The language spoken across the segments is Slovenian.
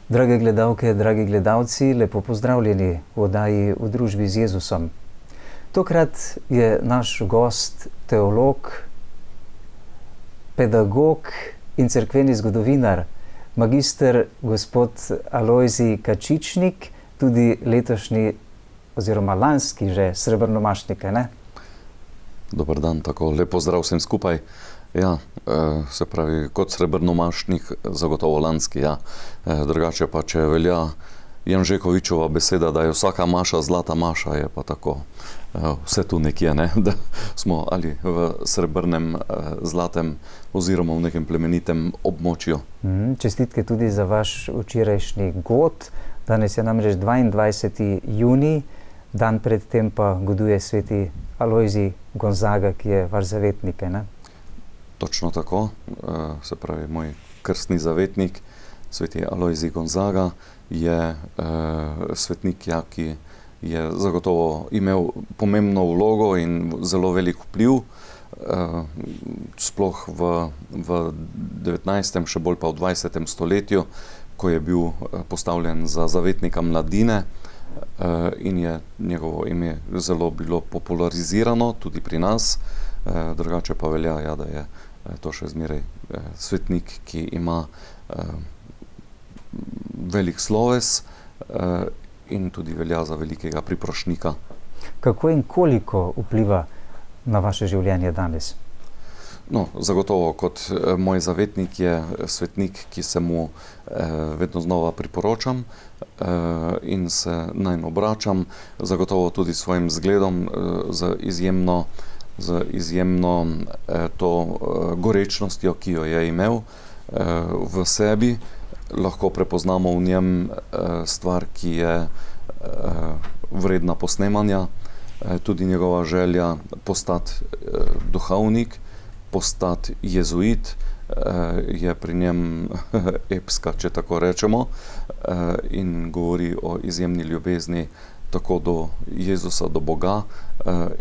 Drage gledalke, dragi gledalci, lepo pozdravljeni v oddaji V družbi z Jezusom. Tokrat je naš gost teolog, pedagog in cerkveni zgodovinar, magister gospod Alojzij Kačičnik, tudi letošnji oziroma lanski že srebrnomašnik, ne? Dober dan, tako lep pozdrav vsem skupaj. Ja, se pravi, kot srebrnomašnik zagotovo lanski, ja. Drugače pa, če velja Janžekovičova beseda, da je vsaka maša zlata maša, je pa tako vse tu nekje, ne? Da smo ali v srebrnem, zlatem oziroma v nekem plemenitem območju. Čestitke tudi za vaš včerajšnji god. Danes je namreč 22. junij, dan pred tem pa goduje sveti Alojzij Gonzaga, ki je vaš zavetnik, ne? Točno tako, se pravi, moj krstni zavetnik, sveti Alojzij Gonzaga, je svetnik, ja, ki je zagotovo imel pomembno vlogo in zelo velik vpliv, sploh v 19., še bolj pa v 20. stoletju, ko je bil postavljen za zavetnika mladine, in je njegovo ime zelo bilo popularizirano tudi pri nas. Drugače pa velja, ja, da je to še zmeraj svetnik, ki ima velik sloves in tudi velja za velikega priprošnjika. Kako in koliko vpliva na vaše življenje danes? No, zagotovo kot moj zavetnik je svetnik, ki se mu vedno znova priporočam in se nanj obračam, zagotovo tudi svojim zgledom, z izjemno to gorečnostjo, ki jo je imel v sebi. Lahko prepoznamo v njem stvar, ki je vredna posnemanja, tudi njegova želja postati duhovnik, postati jezuit, je pri njem epska, če tako rečemo, in govori o izjemni ljubezni tako do Jezusa, do Boga,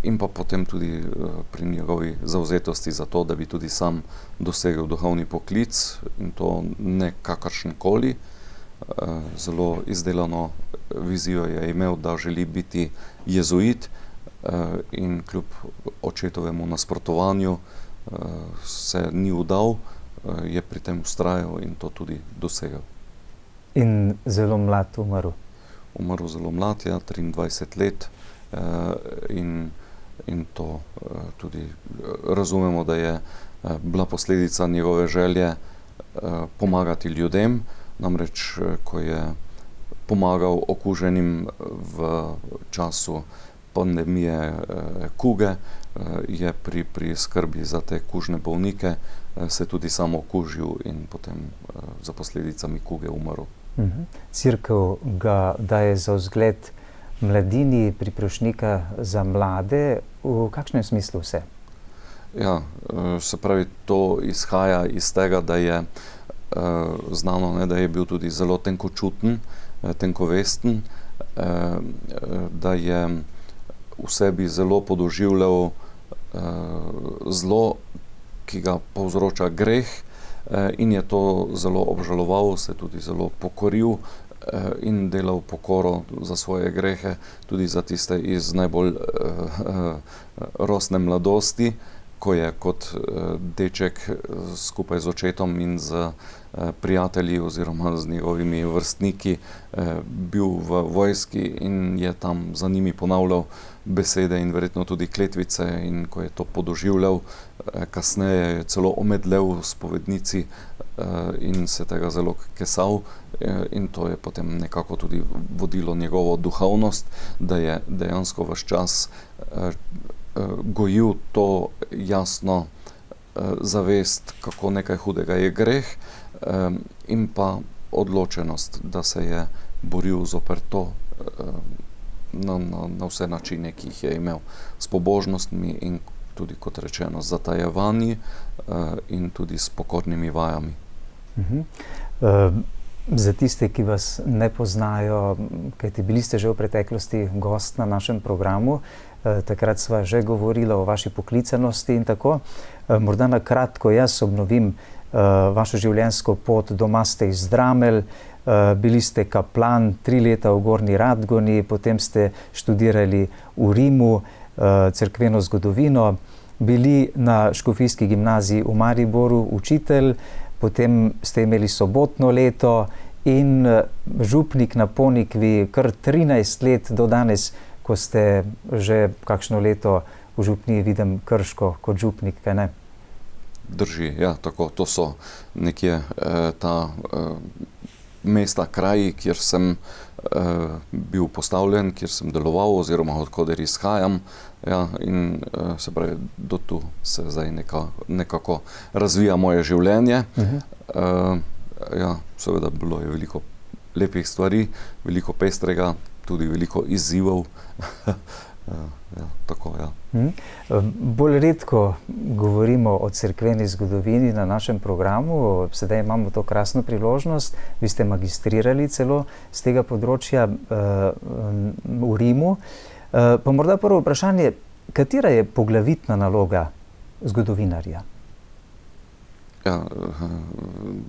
in pa potem tudi pri njegovi zavzetosti za to, da bi tudi sam dosegel duhovni poklic, in to ne kakršenkoli. Zelo izdelano vizijo je imel, da želi biti jezuit, in kljub očetovemu nasprotovanju se ni vdal, je pri tem vztrajal in to tudi dosegel. In zelo mlad umrl. Umrl zelo mlad, ja, 23 let, in to tudi razumemo, da je bila posledica njegove želje pomagati ljudem, namreč ko je pomagal okuženim v času pandemije kuge, je pri skrbi za te kužne bolnike se tudi sam okužil in potem za posledicami kuge umrl. Cerkev ga daje za vzgled mladini, priprošnjika za mlade. V kakšnem smislu vse? Ja, se pravi, to izhaja iz tega, da je znano, ne, da je bil tudi zelo tenkočuten, tenkovesten, da je v sebi zelo podoživljal zlo, ki ga povzroča greh, in je to zelo obžaloval, se tudi zelo pokoril in delal pokoro za svoje grehe, tudi za tiste iz najbolj rosne mladosti, ko je kot deček skupaj z očetom in z prijatelji oziroma z njegovimi vrstniki bil v vojski in je tam za njimi ponavljal besede in verjetno tudi kletvice, in ko je to podoživljal, kasneje je celo omedlel v spovednici in se tega zelo kesal, in to je potem nekako tudi vodilo njegovo duhovnost, da je dejansko ves čas gojil to jasno zavest, kako nekaj hudega je greh, in pa odločenost, da se je boril zoper to na vse načine, ki jih je imel, s pobožnostmi in tudi, kot rečeno, z zatajevanji in tudi s pokornimi vajami. Za tiste, ki vas ne poznajo, kajti bili ste že v preteklosti gost na našem programu, takrat sva že govorila o vaši poklicanosti in tako. Morda na kratko jaz obnovim vašo življenjsko pot. Doma ste iz Dramelj, bili ste kaplan 3 leta v Gornji Radgoni, potem ste študirali v Rimu cerkveno zgodovino, bili na Škofijski gimnaziji v Mariboru učitelj, potem ste imeli sobotno leto in župnik na Ponikvi kar 13 let do danes, ko ste že kakšno leto v župniji Videm Krško kot župnik, kaj ne? Drži, ja, tako, to so nekje ta mesta, kraji, kjer sem bil postavljen, kjer sem deloval oziroma odkoder izhajam, ja, in se pravi, do tu se zdaj nekako razvija moje življenje. Ja, seveda bilo je veliko lepih stvari, veliko pestrega, tudi veliko izzivov. Ja, tako, ja. Bolj redko govorimo o cerkveni zgodovini na našem programu, sedaj imamo to krasno priložnost, vi ste magistrirali celo z tega področja v Rimu. Pa morda prvo vprašanje, katera je poglavitna naloga zgodovinarja? Ja,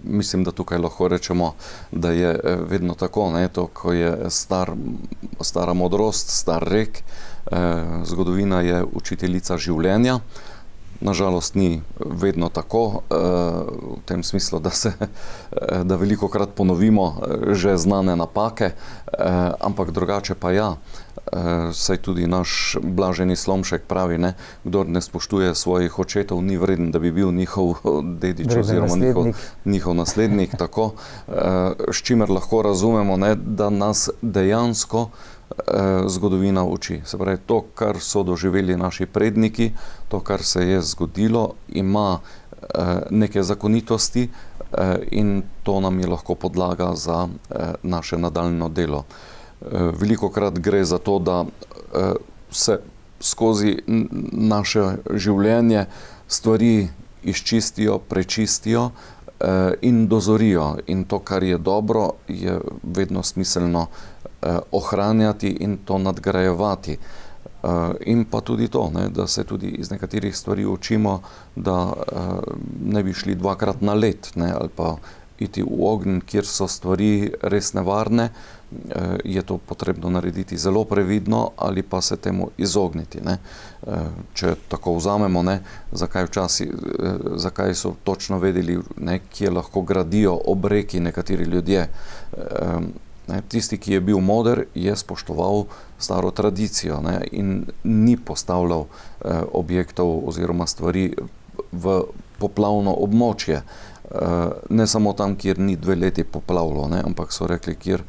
mislim, da tukaj lahko rečemo, da je vedno tako, ne, to, ko je stara modrost, star rek, zgodovina je učiteljica življenja. Nažalost ni vedno tako, v tem smislu, da velikokrat ponovimo že znane napake, ampak drugače pa ja. Saj tudi naš Blaženi Slomšek pravi, ne, kdor ne spoštuje svojih očetov, ni vreden, da bi bil njihov dedič oziroma njihov naslednik, tako, s čimer lahko razumemo, ne, da nas dejansko zgodovina uči. Se pravi, to, kar so doživeli naši predniki, to, kar se je zgodilo, ima neke zakonitosti in to nam je lahko podlaga za naše nadaljno delo. Velikokrat gre za to, da se skozi naše življenje stvari izčistijo, prečistijo in dozorijo. In to, kar je dobro, je vedno smiselno ohranjati in to nadgrajevati. In pa tudi to, ne, da se tudi iz nekaterih stvari učimo, da ne bi šli dvakrat na led, ne, ali pa iti v ogenj, kjer so stvari res nevarne, je to potrebno narediti zelo previdno ali pa se temu izogniti. Ne. Če tako vzamemo, ne, zakaj so točno vedeli, ne, kje lahko gradijo ob reki nekateri ljudje. Tisti, ki je bil moder, je spoštoval staro tradicijo, ne, in ni postavljal objektov oziroma stvari v poplavno območje. Ne samo tam, kjer ni 2 leti poplavilo, ne, ampak so rekli, kjer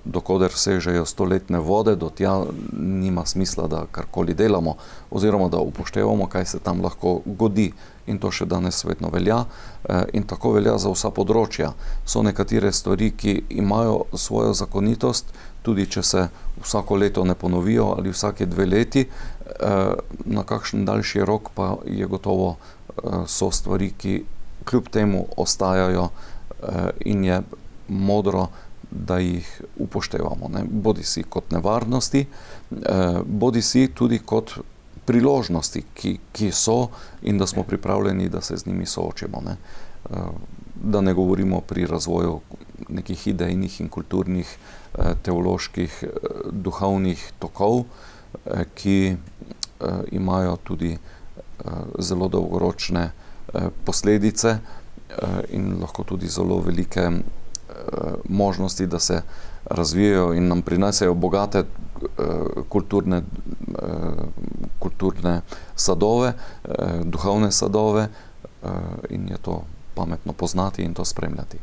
dokoder sežejo 100-letne vode, do tja nima smisla, da karkoli delamo oziroma da upoštevamo, kaj se tam lahko godi. In to še danes vedno velja in tako velja za vsa področja. So nekatere stvari, ki imajo svojo zakonitost, tudi če se vsako leto ne ponovijo ali vsake 2 leti, na kakšen daljši rok pa je gotovo so stvari, ki kljub temu ostajajo in je modro, da jih upoštevamo, ne. Bodisi kot nevarnosti, bodisi tudi kot priložnosti, ki so in da smo pripravljeni, da se z njimi soočimo, ne. Da ne govorimo pri razvoju nekih idejnih in kulturnih, teoloških, duhovnih tokov, ki imajo tudi zelo dolgoročne posledice in lahko tudi zelo velike možnosti, da se razvijajo in nam prinesejo bogate kulturne sadove, duhovne sadove in je to pametno poznati in to spremljati.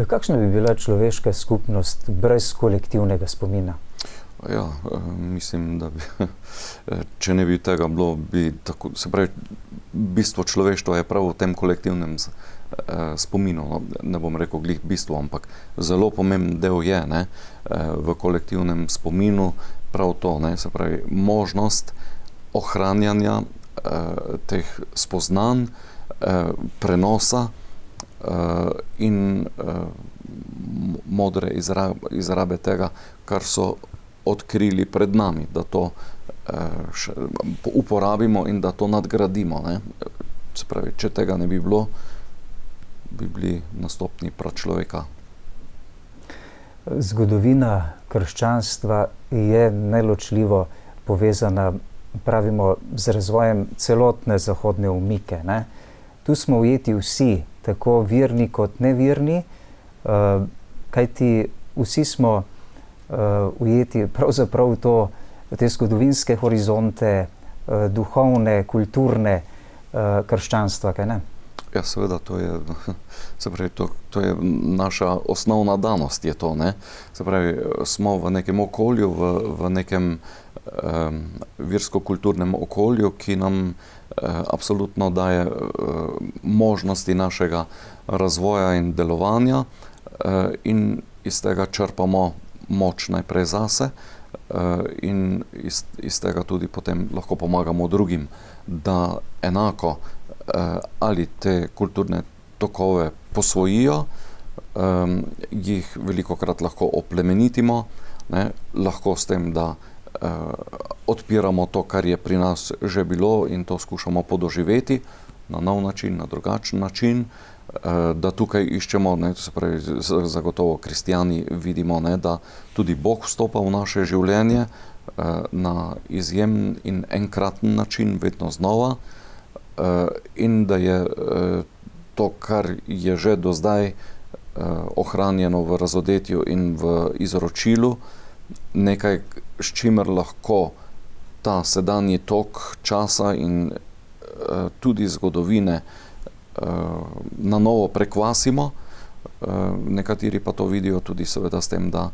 Kakšna bi bila človeška skupnost brez kolektivnega spomina? Ja, mislim, da bi, če ne bi tega bilo, bi tako, se pravi, bistvo človeštva je prav v tem kolektivnem spominu, ne bom rekel glih bistvo, ampak zelo pomemben del je, ne, v kolektivnem spominu prav to, ne, se pravi, možnost ohranjanja teh spoznanj, prenosa in modre izrabe tega, kar so odkrili pred nami, da to uporabimo in da to nadgradimo, ne. Se pravi, če tega ne bi bilo, bi bili nastopni pračloveka. zgodovina krščanstva je neločljivo povezana, pravimo, z razvojem celotne zahodne omike, ne. Tu smo ujeti vsi, tako verni kot neverni, kajti vsi smo ujeti pravzaprav v te zgodovinske horizonte, duhovne, kulturne krščanstva, kaj ne? Ja, seveda, to je naša osnovna danost, je to, ne. Se pravi, smo v nekem okolju, v nekem versko-kulturnem okolju, ki nam absolutno daje možnosti našega razvoja in delovanja, in iz tega črpamo moč najprej zase, in iz tega tudi potem lahko pomagamo drugim, da enako ali te kulturne tokove posvojijo, jih velikokrat lahko oplemenitimo, ne, lahko s tem, da odpiramo to, kar je pri nas že bilo, in to skušamo podoživeti na nov način, na drugačen način, da tukaj iščemo, ne, se pravi, zagotovo kristjani vidimo, ne, da tudi Bog vstopa v naše življenje na izjemen in enkraten način, vedno znova, in da je to, kar je že do zdaj ohranjeno v razodetju in v izročilu, nekaj, s čimer lahko ta sedanji tok časa in tudi zgodovine na novo prekvasimo. Nekateri pa to vidijo tudi seveda s tem, da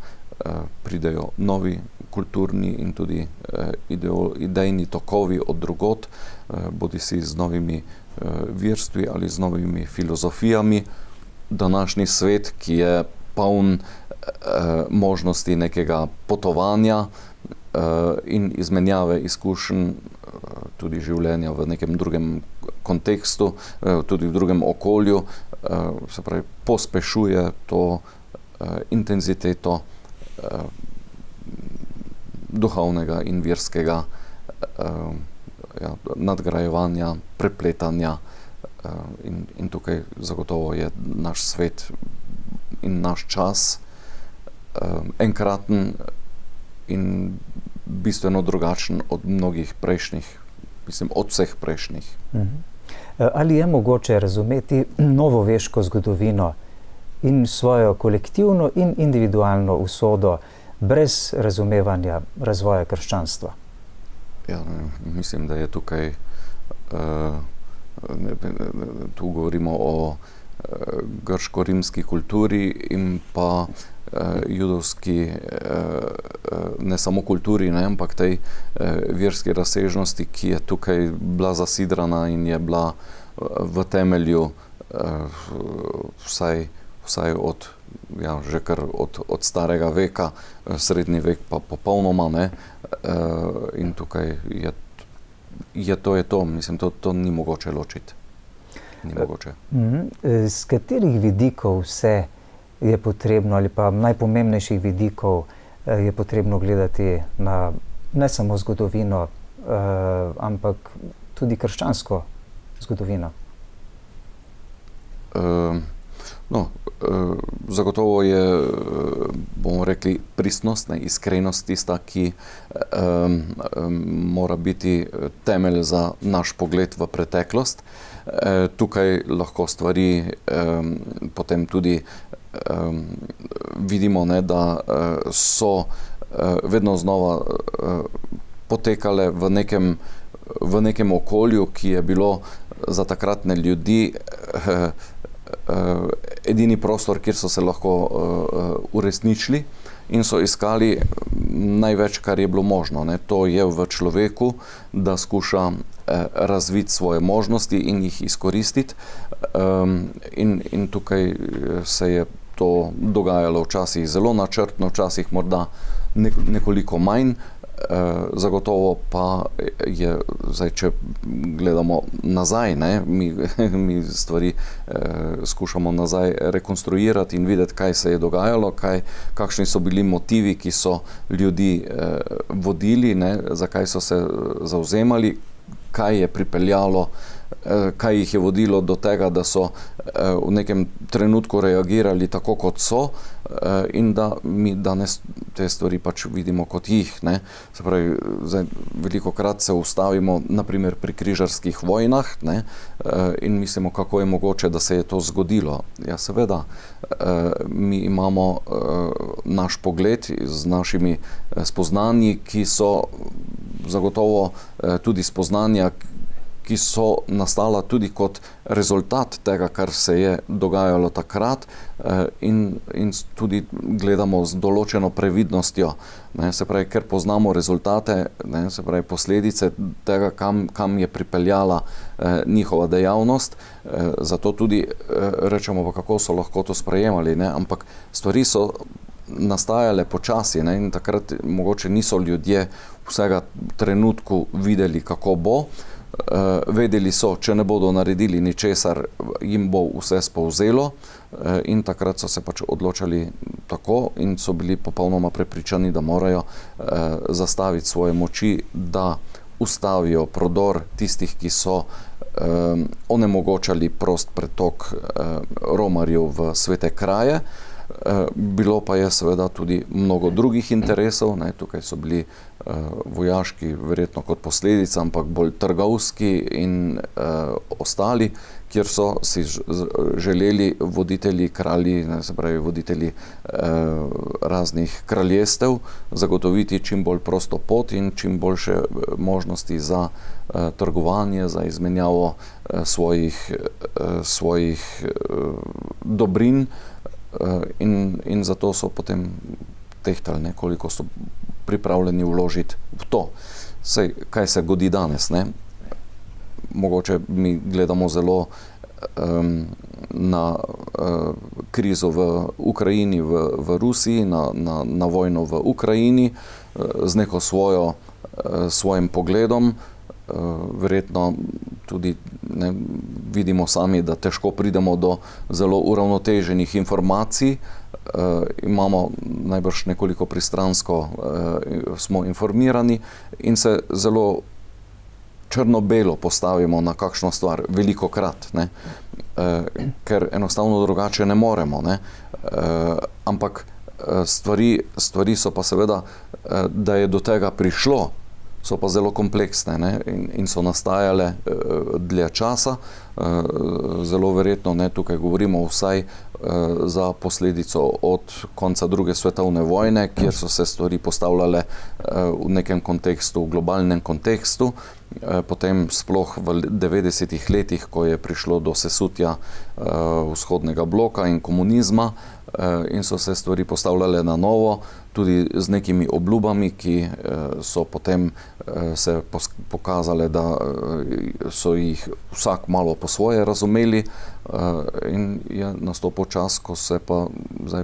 pridejo novi kulturni in tudi idejni tokovi od drugod, bodisi z novimi verstvi ali z novimi filozofijami. Današnji svet, ki je poln možnosti nekega potovanja in izmenjave izkušenj, tudi življenja v nekem drugem kontekstu, tudi v drugem okolju, se pravi, pospešuje to intenziteto duhovnega in verskega nadgrajevanja, prepletanja, in tukaj zagotovo je naš svet in naš čas enkraten in bistveno drugačen od mnogih prejšnjih, mislim, od vseh prejšnjih. Ali je mogoče razumeti novoveško zgodovino in svojo kolektivno in individualno usodo brez razumevanja razvoja krščanstva? Ja, mislim, da je tukaj, tu govorimo o grško-rimski kulturi in pa judovski, ne samo kulturi, ne, ampak tej verski razsežnosti, ki je tukaj bila zasidrana in je bila v temelju vsaj od, že kar od starega veka, srednji vek pa popolnoma, ne, in tukaj je to, mislim, to ni mogoče ločiti. Ni mogoče. Z katerih vidikov vse je potrebno, ali pa najpomembnejših vidikov je potrebno gledati na ne samo zgodovino, ampak tudi krščansko zgodovino? Zagotovo je, bomo rekli, pristnost, iskrenost tista, ki mora biti temelj za naš pogled v preteklost. Tukaj lahko stvari potem tudi vidimo, ne, da so vedno znova potekale v nekem okolju, ki je bilo za takratne ljudi edini prostor, kjer so se lahko uresničili in so iskali največ, kar je bilo možno, ne. To je v človeku, da skuša razviti svoje možnosti in jih izkoristiti, in tukaj se je to dogajalo včasih zelo načrtno, včasih morda nekoliko manj, zagotovo pa je, zdaj, če gledamo nazaj, ne, mi stvari skušamo nazaj rekonstruirati in videti, kaj se je dogajalo, kakšni so bili motivi, ki so ljudi vodili, ne, zakaj so se zavzemali, kaj je pripeljalo, kaj jih je vodilo do tega, da so v nekem trenutku reagirali tako, kot so, in da mi danes te stvari pač vidimo kot jih, ne. Se pravi, zdaj velikokrat se ustavimo naprimer pri križarskih vojnah, ne, in mislimo, kako je mogoče, da se je to zgodilo. Ja, seveda, mi imamo naš pogled z našimi spoznanji, ki so zagotovo tudi spoznanja, ki so nastala tudi kot rezultat tega, kar se je dogajalo takrat, in tudi gledamo z določeno previdnostjo, ne, se pravi, ker poznamo rezultate, ne, se pravi, posledice tega, kam je pripeljala njihova dejavnost, zato tudi rečemo, pa kako so lahko to sprejemali, ne, ampak stvari so nastajale počasi, ne, in takrat mogoče niso ljudje vsega trenutku videli, kako bo. Vedeli so, če ne bodo naredili ničesar, jim bo vse spolzelo, in takrat so se pač odločali tako in so bili popolnoma prepričani, da morajo zastaviti svoje moči, da ustavijo prodor tistih, ki so onemogočali prost pretok romarjev v svete kraje. Bilo pa je seveda tudi mnogo drugih interesov, ne, tukaj so bili vojaški verjetno kot posledica, ampak bolj trgovski in ostali, kjer so si želeli voditelji, kralji, ne, se pravi voditelji raznih kraljestev zagotoviti čim bolj prosto pot in čim boljše možnosti za trgovanje, za izmenjavo svojih dobrin, in zato so potem tehtali, koliko so pripravljeni vložiti v to. Saj, kaj se godi danes, ne? Mogoče mi gledamo zelo na krizo v Ukrajini, v Rusiji, na vojno v Ukrajini, z neko svojim pogledom. Verjetno tudi ne, vidimo sami, da težko pridemo do zelo uravnoteženih informacij. Imamo najbrž nekoliko pristransko, smo informirani in se zelo črno-belo postavimo na kakšno stvar, velikokrat, ne, ker enostavno drugače ne moremo, ne. Ampak stvari so pa seveda, da je do tega prišlo, so pa zelo kompleksne, ne, in so nastajale dlje časa. Zelo verjetno, ne, tukaj govorimo vsaj za posledico od konca druge svetovne vojne, kjer so se stvari postavljale v nekem kontekstu, v globalnem kontekstu. Potem sploh v 90-ih letih, ko je prišlo do sesutja vzhodnega bloka in komunizma, in so se stvari postavljale na novo, tudi z nekimi obljubami, ki so potem se pokazale, da so jih vsak malo po svoje razumeli, in je nastopil čas, ko se pa zdaj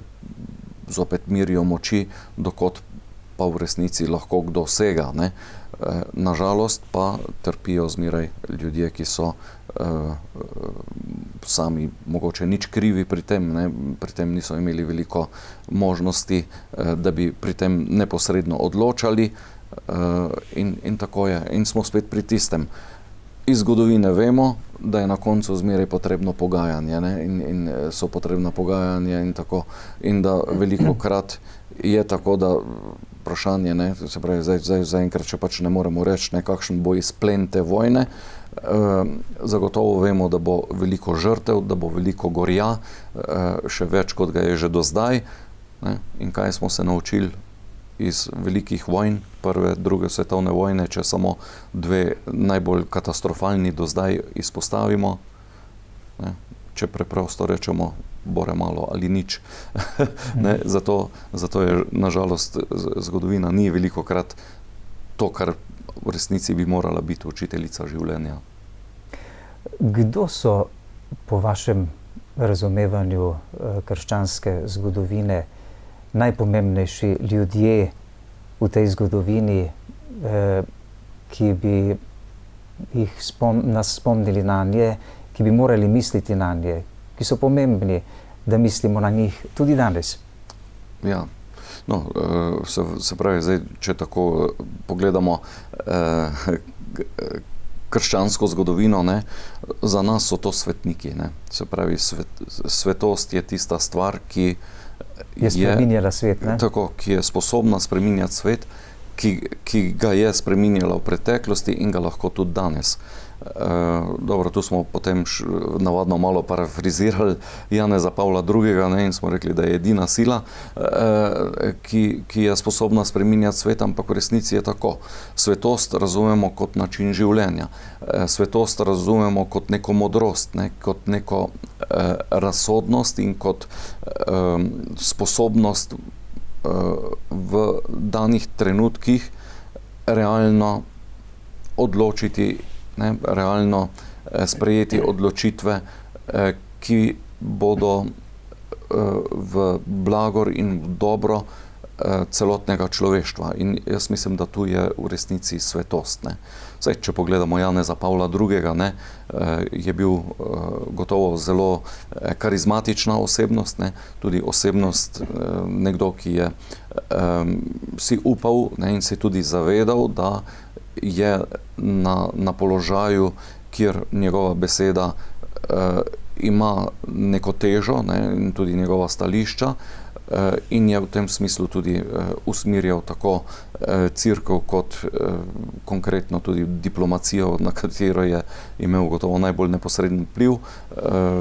zopet mirijo moči, dokot pa v resnici lahko kdo sega, ne. Nažalost pa trpijo zmeraj ljudje, ki so sami mogoče nič krivi pri tem, ne, pri tem niso imeli veliko možnosti, da bi pri tem neposredno odločali, in tako je. In smo spet pri tistem. Iz zgodovine vemo, da je na koncu zmeraj potrebno pogajanje, ne, in so potrebna pogajanja in tako. In da velikokrat je tako, da vprašanje, ne, se pravi, zaenkrat, če pač ne moremo reči, ne, kakšen bo izplen te vojne, zagotovo vemo, da bo veliko žrtev, da bo veliko gorja, še več, kot ga je že do zdaj, ne. In kaj smo se naučili iz velikih vojn, prve, druge svetovne vojne, če samo dve najbolj katastrofalni do zdaj izpostavimo, ne. Če preprosto rečemo, bore malo ali nič. Ne, zato je nažalost zgodovina ni velikokrat to, kar v resnici bi morala biti učiteljica življenja. Kdo so po vašem razumevanju krščanske zgodovine najpomembnejši ljudje v tej zgodovini, ki bi nas spomnili na nje, ki bi morali misliti na nje, ki so pomembni, da mislimo na njih tudi danes? Ja, no, se pravi, zdaj, če tako pogledamo krščansko zgodovino, ne, za nas so to svetniki, ne. Se pravi, svetost je tista stvar, ki je spreminjala svet, ne? Tako, ki je sposobna spreminjati svet, ki ga je spreminjala v preteklosti in ga lahko tudi danes. Dobro, tu smo potem navadno malo parafrizirali Janeza Pavla II. Ne, in smo rekli, da je edina sila, ki je sposobna spreminjati svet, ampak v resnici je tako. Svetost razumemo kot način življenja. Svetost razumemo kot neko modrost, ne, kot neko razsodnost in kot sposobnost v danih trenutkih realno odločiti, ne, realno sprejeti odločitve, ki bodo v blagor in v dobro celotnega človeštva. In jaz mislim, da tu je v resnici svetost. Ne. Zdaj, če pogledamo Janeza Pavla II., ne, je bil gotovo zelo karizmatična osebnost, ne, tudi osebnost, nekdo, ki je si upal, ne, in se tudi zavedal, da je na položaju, kjer njegova beseda ima neko težo, ne, in tudi njegova stališča, in je v tem smislu tudi usmerjal tako cerkev kot konkretno tudi diplomacijo, na katero je imel gotovo najbolj neposreden vpliv,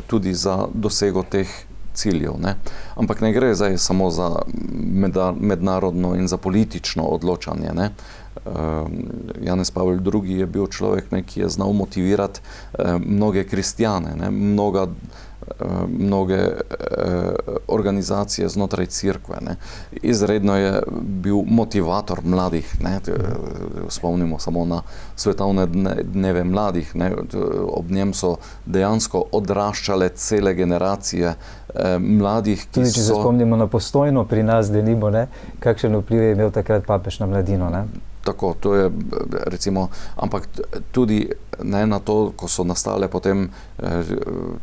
tudi za dosego teh ciljev. Ne. Ampak ne gre zdaj samo za mednarodno in za politično odločanje. Ne. Janez Pavel II. Je bil človek, ne, ki je znal motivirati mnoge kristjane, ne, mnoge organizacije znotraj cerkve. Ne. Izredno je bil motivator mladih. Ne. Spomnimo samo na svetovne dneve mladih. Ne. Ob njem so dejansko odraščale cele generacije mladih, ki tudi, če se spomnimo na Postojno pri nas, denimo, ne, kakšen vpliv je imel takrat papež na mladino, ne? Tako, to je recimo, ampak tudi ne, na to, ko so nastale potem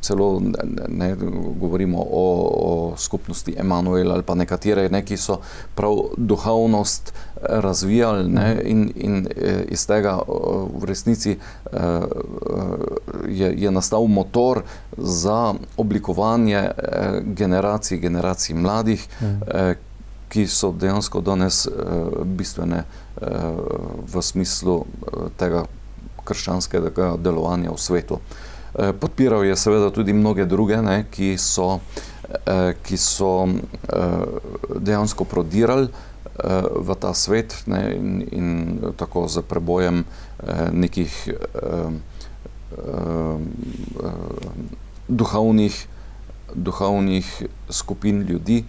celo, ne, govorimo o skupnosti Emanuel ali pa nekatere, ne, ki so prav duhovnost razvijali, ne, in iz tega v resnici je nastal motor za oblikovanje generacij mladih, ki so dejansko danes bistvene v smislu tega krščanskega delovanja v svetu. Podpiral je seveda tudi mnoge druge, ne, ki so dejansko prodirali v ta svet, ne, in tako z prebojem nekih duhovnih skupin ljudi,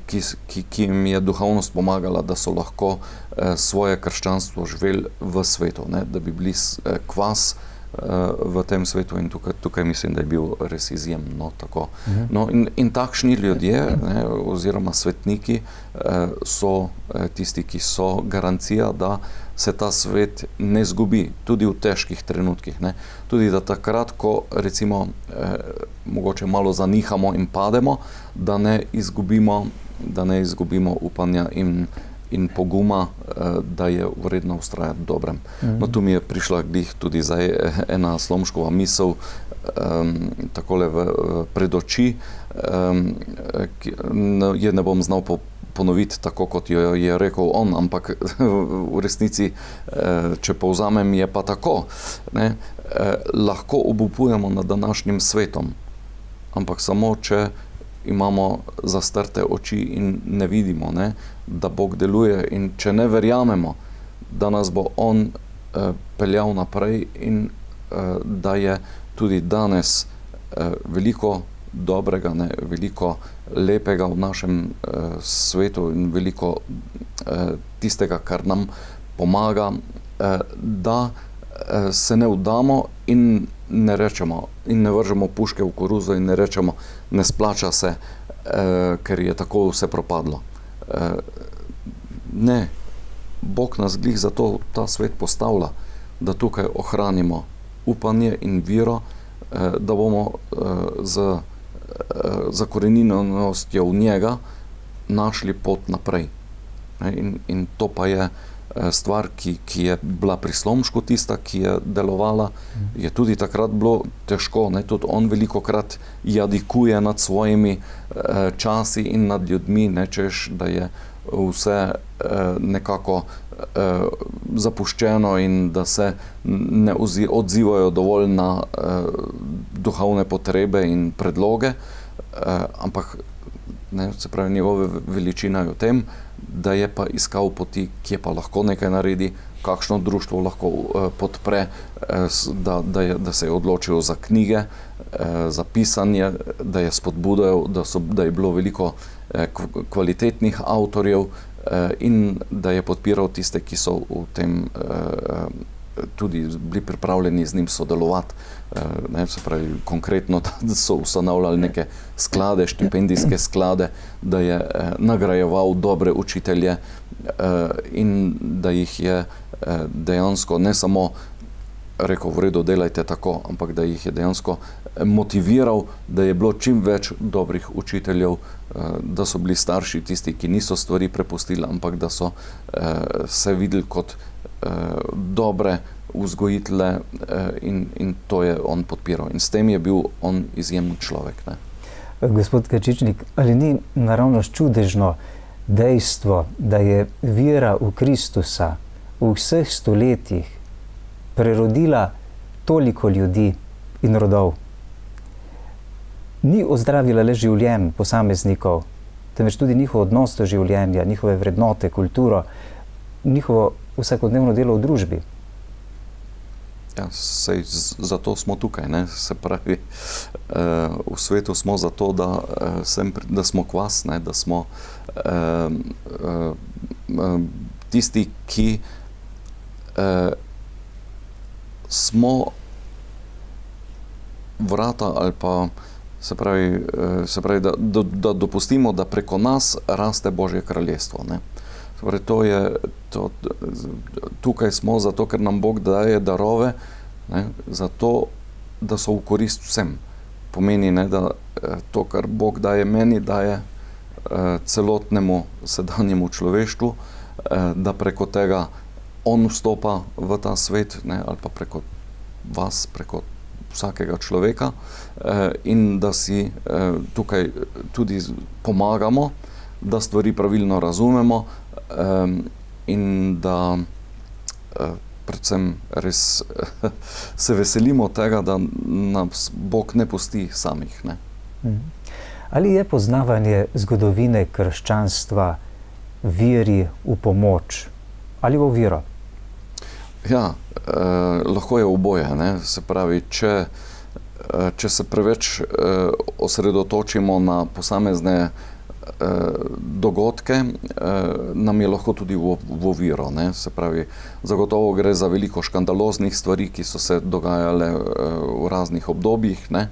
ki jim je duhovnost pomagala, da so lahko svoje krščanstvo živeli v svetu, ne, da bi bili kvas v tem svetu, in tukaj mislim, da je bil res izjemno tako. No, in takšni ljudje, ne, oziroma svetniki so tisti, ki so garancija, da se ta svet ne zgubi, tudi v težkih trenutkih. Ne. Tudi da takrat, ko recimo mogoče malo zanihamo in pademo, da ne izgubimo upanja in poguma, da je vredno vztrajati dobrem. No, tu mi je prišla tudi zdaj ena Slomškova misel, takole pred oči, je ne bom znal ponoviti tako, kot jo je rekel on, ampak v resnici, če povzamem, je pa tako. Ne, lahko obupujemo nad današnjim svetom, ampak samo, če imamo zastrte oči in ne vidimo, ne, da Bog deluje, in če ne verjamemo, da nas bo on peljal naprej in da je tudi danes veliko dobrega, ne, veliko lepega v našem svetu in veliko tistega, kar nam pomaga, da se ne vdamo in ne rečemo, in ne vržemo puške v koruzo in ne rečemo, ne splača se, ker je tako vse propadlo. Ne, Bog nas glih zato ta svet postavlja, da tukaj ohranimo upanje in vero, da bomo z zakoreninjenostjo v njega našli pot naprej. In to pa je stvar, ki je bila pri Slomšku tista, ki je delovala, je tudi takrat bilo težko, ne, tudi on velikokrat jadikuje nad svojimi časi in nad ljudmi, ne, češ, da je vse nekako zapuščeno in da se ne odzivajo dovolj na duhovne potrebe in predloge, ampak ne, se pravi, njegova veličina je v tem, da je pa iskal poti, kje pa lahko nekaj naredi, kakšno društvo lahko podpre, da se je odločil za knjige, za pisanje, da je spodbudil, da je bilo veliko kvalitetnih avtorjev in da je podpiral tiste, ki so v tem tudi bili pripravljeni z njim sodelovati. Ne, se pravi, konkretno, da so ustanavljali neke sklade, štipendijske sklade, da je nagrajeval dobre učitelje in da jih je dejansko ne samo rekel, v redu, delajte tako, ampak da jih je dejansko motiviral, da je bilo čim več dobrih učiteljev, da so bili starši tisti, ki niso stvari prepustili, ampak da so se videli kot dobre vzgojitele in to je on podpiral. In s tem je bil on izjemen človek. Ne. Gospod Kačičnik, ali ni naravnost čudežno dejstvo, da je vera v Kristusa v vseh stoletjih prerodila toliko ljudi in rodov? Ni ozdravila le življenj posameznikov, temveč tudi njihov odnos do življenja, njihove vrednote, kulturo, njihovo vsakodnevno delo v družbi. Ja, sej zato smo tukaj, ne? Se pravi, v svetu smo zato, da smo kvas, ne? Da smo tisti, ki smo vrata ali pa se pravi da dopustimo, da preko nas raste Božje kraljestvo, ne. Torej, tukaj smo zato, ker nam Bog daje darove, ne, zato, da so v korist vsem. Pomeni, ne, da to, kar Bog daje meni, daje celotnemu sedanjemu človeštvu, da preko tega on vstopa v ta svet, ne, ali pa preko vas, preko vsakega človeka in da si tukaj tudi pomagamo, da stvari pravilno razumemo in da predvsem res se veselimo tega, da nas Bog ne pusti samih. Ne. Ali je poznavanje zgodovine krščanstva veri v pomoč ali v oviro? Ja, lahko je oboje, ne. Se pravi, če se preveč osredotočimo na posamezne dogodke, nam je lahko tudi v oviro, ne. Se pravi, zagotovo gre za veliko škandaloznih stvari, ki so se dogajale v raznih obdobjih, ne.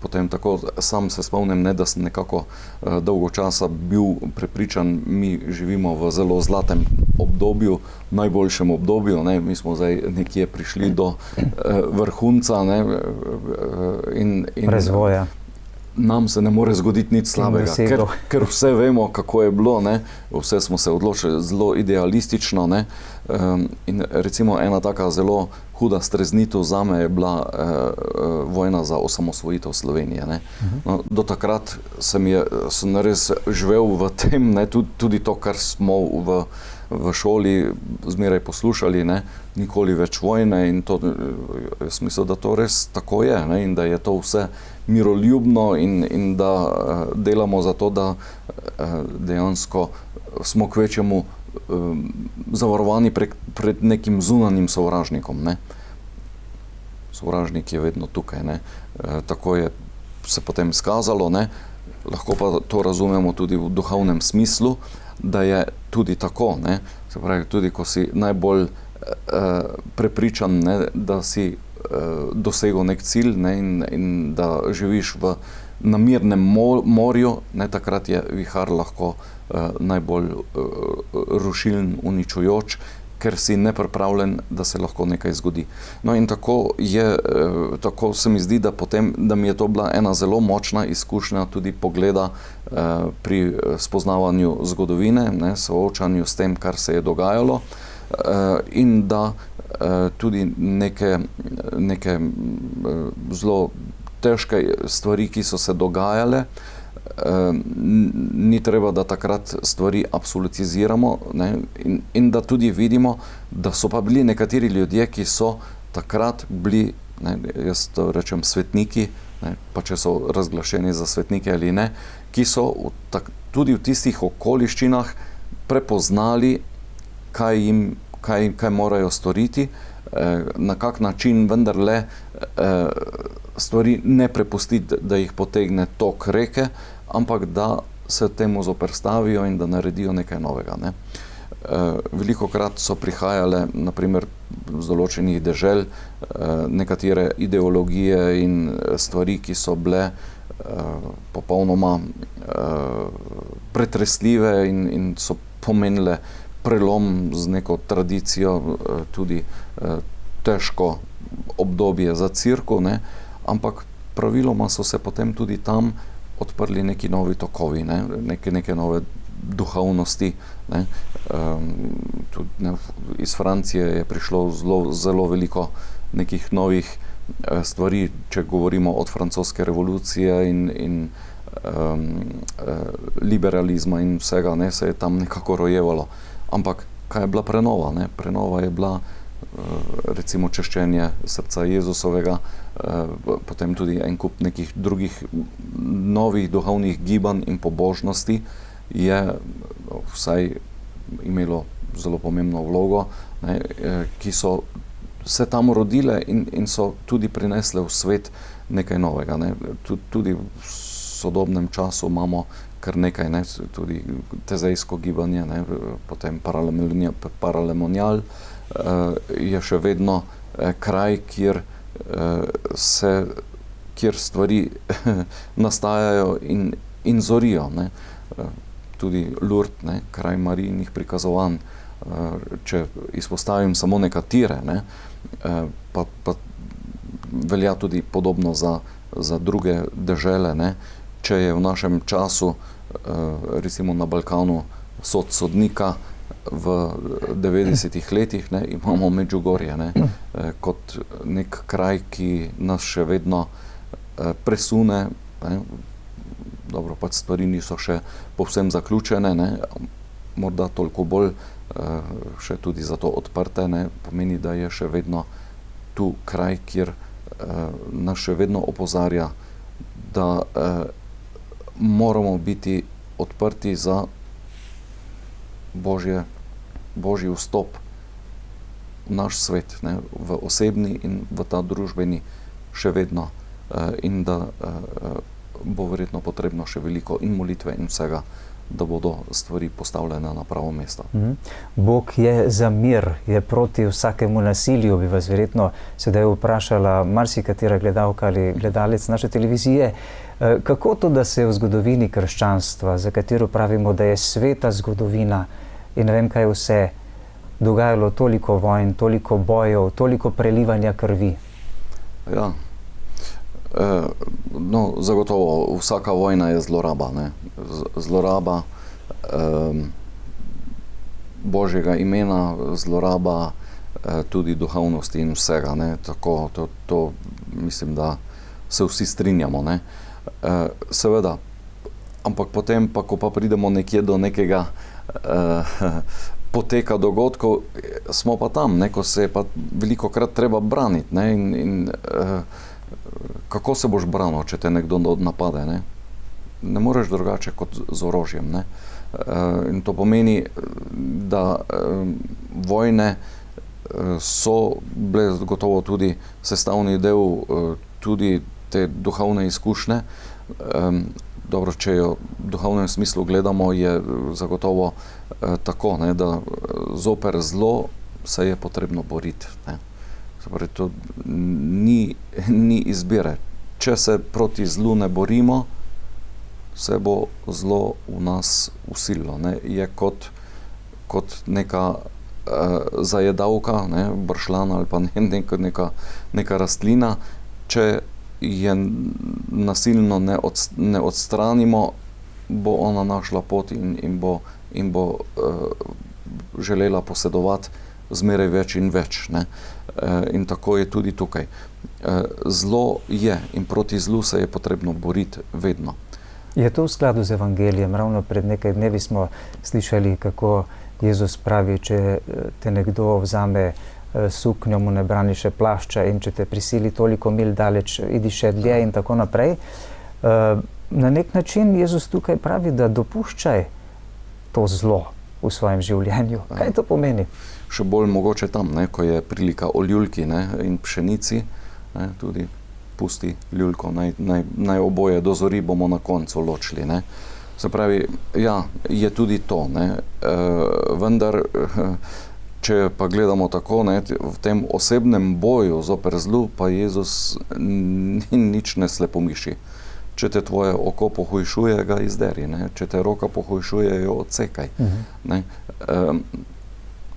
Potem tako, sam se spomnim, ne, da sem nekako dolgo časa bil prepričan, mi živimo v zelo zlatem obdobju, najboljšem obdobju, ne. Mi smo zdaj nekje prišli do vrhunca, ne, in razvoja. Nam se ne more zgoditi nič slabega, ker vse vemo, kako je bilo, ne? Vse smo se odločili zelo idealistično, ne? In recimo ena taka zelo huda streznitev zame je bila vojna za osamosvojitev Slovenije. Ne? No, do takrat sem res živel v tem, ne? Tudi to, kar smo v šoli zmeraj poslušali, ne? Nikoli več vojne in to, jaz mislim, da to res tako je, ne? In da je to vse miroljubno in da delamo za to, da dejansko smo kvečjemu zavarovani pred nekim zunanjim sovražnikom. Ne? Sovražnik je vedno tukaj. Ne? Tako je se potem skazalo, ne? Lahko pa to razumemo tudi v duhovnem smislu, da je tudi tako. Ne? Se pravi, tudi ko si najbolj prepričan, ne, da si dosegel nek cilj, ne, in da živiš na mirnem morju, ne, takrat je vihar lahko najbolj rušilen, uničujoč, ker si nepripravljen, da se lahko nekaj zgodi. No in tako se mi zdi, da mi je to bila ena zelo močna izkušnja tudi pogleda pri spoznavanju zgodovine, ne, soočanju s tem, kar se je dogajalo, in da tudi neke zelo težke stvari, ki so se dogajale, ni treba, da takrat stvari absolutiziramo, ne, in da tudi vidimo, da so pa bili nekateri ljudje, ki so takrat bili, ne, jaz to rečem svetniki, ne, pa če so razglašeni za svetnike ali ne, ki so tudi v tistih okoliščinah prepoznali, kaj morajo storiti, na kak način vendarle stvari ne prepustiti, da jih potegne tok reke, ampak da se temu zoperstavijo in da naredijo nekaj novega. Ne. Velikokrat so prihajale, naprimer z določenih dežel, nekatere ideologije in stvari, ki so bile popolnoma pretresljive in so pomenile prelom z neko tradicijo, tudi težko obdobje za cerkev, ne, ampak praviloma so se potem tudi tam odprli neki novi tokovi, ne, neke nove duhovnosti, ne. Tudi, ne, iz Francije je prišlo zelo veliko nekih novih stvari, če govorimo od francoske revolucije in liberalizma in vsega, ne, se je tam nekako rojevalo. Ampak kaj je bila prenova? Ne? Prenova je bila recimo češčenje srca Jezusovega, potem tudi en kup nekih drugih novih duhovnih gibanj in pobožnosti je vsaj imelo zelo pomembno vlogo, ne, ki so se tam rodile in so tudi prinesle v svet nekaj novega. Ne. Tudi v sodobnem času imamo kar nekaj, ne, tudi tezejsko gibanje, ne, potem paralemonial je še vedno kraj, kjer stvari nastajajo in zorijo. Ne. Tudi Lourdes, ne, kraj Marijinih prikazovanj, če izpostavim samo nekatere, ne, pa velja tudi podobno za druge dežele, ne. Če je v našem času, recimo na Balkanu, sodnika v 90-ih letih, ne, imamo Medžugorje, ne, kot nek kraj, ki nas še vedno presune, ne. Dobro, pač stvari niso še povsem zaključene, ne, morda toliko bolj še tudi zato odprte, ne, pomeni, da je še vedno tu kraj, kjer nas še vedno opozarja, da moramo biti odprti za Božji vstop v naš svet, ne, v osebni in v ta družbeni še vedno, in da bo verjetno potrebno še veliko in molitve in vsega, da bodo stvari postavljene na pravo mesto. Bog je za mir, je proti vsakemu nasilju, bi vas verjetno sedaj vprašala marsikatera gledalka ali gledalec naše televizije. Kako to, da se je v zgodovini krščanstva, za katero pravimo, da je sveta zgodovina in ne vem kaj vse, dogajalo toliko vojn, toliko bojev, toliko prelivanja krvi? Ja. No, zagotovo vsaka vojna je zloraba, ne. Zloraba Božjega imena, zloraba tudi duhovnosti in vsega, ne. Tako, to mislim, da se vsi strinjamo, ne. Seveda, ampak potem pa, ko pa pridemo nekje do nekega poteka dogodkov, smo pa tam, ne, ko se je pa velikokrat treba braniti, ne, in kako se boš branil, če te nekdo napade, ne? Ne moreš drugače kot z orožjem, ne? In to pomeni, da vojne so bile gotovo tudi sestavni del tudi te duhovne izkušnje. Dobro, če jo v duhovnem smislu gledamo, je zagotovo tako, ne, da zoper zlo se je potrebno boriti, ne. To ni izbire. Če se proti zlu ne borimo, se bo zlo v nas usililo, ne. Je kot neka zajedavka, ne, bršljan ali pa neka rastlina, če je nasilno ne odstranimo, bo ona našla pot in bo želela posedovati zmeraj več in več. Ne. In tako je tudi tukaj. Zlo je in proti zlu se je potrebno boriti vedno. Je to v skladu z evangelijem? Ravno pred nekaj dnevi smo slišali, kako Jezus pravi, če te nekdo vzame suknjo, mu ne brani še plašča, in če te prisili toliko mil daleč, idi še dlje in tako naprej. Na nek način Jezus tukaj pravi, da dopuščaj to zlo v svojem življenju. Kaj to pomeni? Še bolj mogoče tam, ne, ko je prilika o ljuljki, ne, in pšenici, ne, tudi pusti ljuljko, naj oboje dozori, bomo na koncu ločili. Ne. Se pravi, ja, je tudi to, ne, vendar, če pa gledamo tako, ne, v tem osebnem boju zoper zlu, pa Jezus nič ne slepomiši. Če te tvoje oko pohujšuje, ga izderi, ne. Če te roka pohujšuje, jo odsekaj. Ne.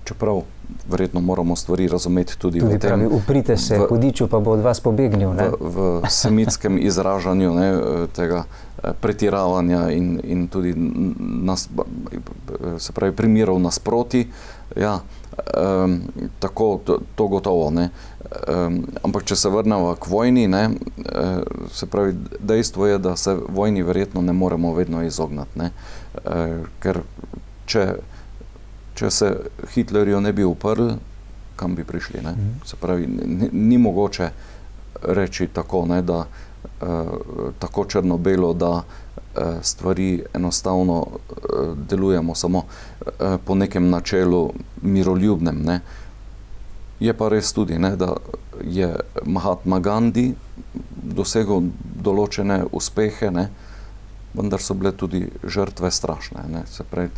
Čeprav verjetno moramo stvari razumeti tudi v tem. Pravi, uprite se, hudiču pa bo od vas pobegnil. Ne? V semitskem izražanju, ne, tega pretiravanja in tudi se pravi primerov nasproti. Ja, tako, to gotovo. Ne. Ampak če se vrnemo k vojni, ne, se pravi, dejstvo je, da se vojni verjetno ne moremo vedno izognati. Ne. Ker če se Hitlerju ne bi uprl, kam bi prišli, ne? Se pravi, ni mogoče reči tako, ne, da tako črno-belo, da stvari enostavno delujemo samo po nekem načelu miroljubnem, ne. Je pa res tudi, ne, da je Mahatma Gandhi dosegel določene uspehe, ne, vendar so bile tudi žrtve strašne. Ne. Se pravi,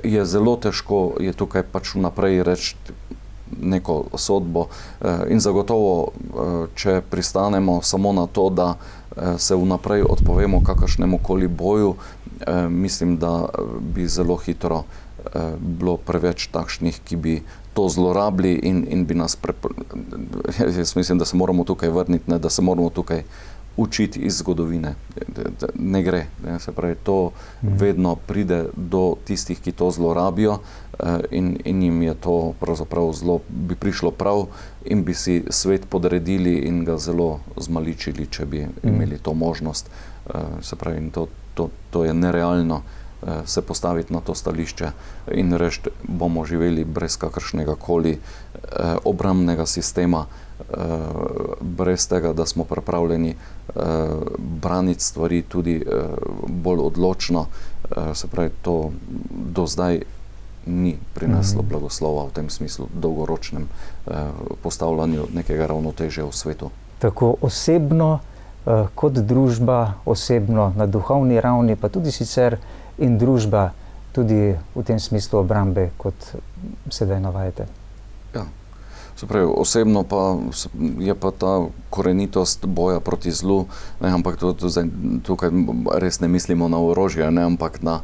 je zelo težko je tukaj pač vnaprej reči neko sodbo in zagotovo, če pristanemo samo na to, da se vnaprej odpovemo kakršnemu koli boju, mislim, da bi zelo hitro bilo preveč takšnih, ki bi to zlorabili in bi nas jaz mislim, da se moramo tukaj vrniti, ne, da se moramo tukaj učiti iz zgodovine. Ne gre. Ne. Se pravi, to vedno pride do tistih, ki to zlorabijo in jim je to pravzaprav zelo bi prišlo prav in bi si svet podredili in ga zelo zmaličili, če bi imeli to možnost. Se pravi, to je nerealno se postaviti na to stališče in reči, bomo živeli brez kakršnega koli obrambnega sistema, brez tega, da smo pripravljeni braniti stvari tudi bolj odločno. Se pravi, to do zdaj ni prineslo blagoslova v tem smislu, dolgoročnem postavljanju nekega ravnotežja v svetu. Tako osebno kot družba, osebno na duhovni ravni, pa tudi sicer in družba tudi v tem smislu obrambe, kot sedaj navajate. Ja. Se pravi, osebno pa je pa ta korenitost boja proti zlu, ne, ampak tukaj res ne mislimo na orožje, ne, ampak na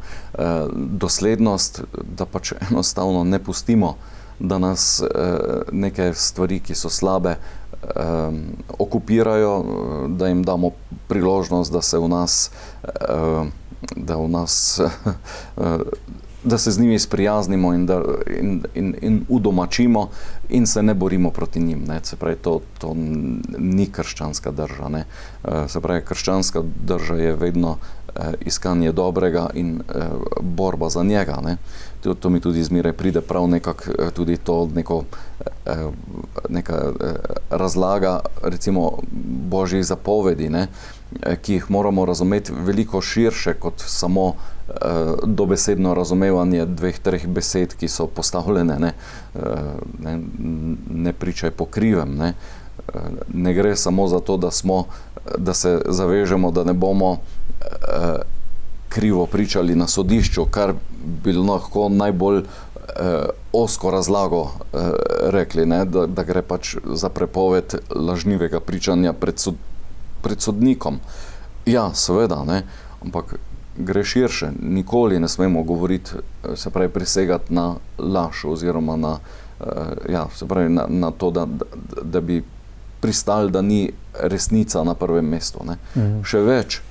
doslednost, da pač enostavno ne pustimo, da nas neke stvari, ki so slabe, okupirajo, da jim damo priložnost, da se z njimi sprijaznimo in udomačimo in se ne borimo proti njim. Ne. Se pravi, to ni krščanska drža. Ne. Se pravi, krščanska drža je vedno iskanje dobrega in borba za njega. Ne. To mi tudi zmeraj pride prav nekako tudi to neka razlaga recimo Božjih zapovedi, ne, ki jih moramo razumeti veliko širše kot samo dobesedno razumevanje 2-3 besed, ki so postavljene, ne pričaj po krivem. Ne gre samo za to, da se zavežemo, da ne bomo krivo pričali na sodišču, kar bi lahko najbolj ozko razlago rekli, ne, da gre pač za prepoved lažnivega pričanja pred sodnikom. Ja, seveda, ne, ampak gre širše. Nikoli ne smemo govoriti, se pravi, prisegati na laž oziroma na, se pravi, na to, da bi pristali, da ni resnica na prvem mestu. Ne. Še več,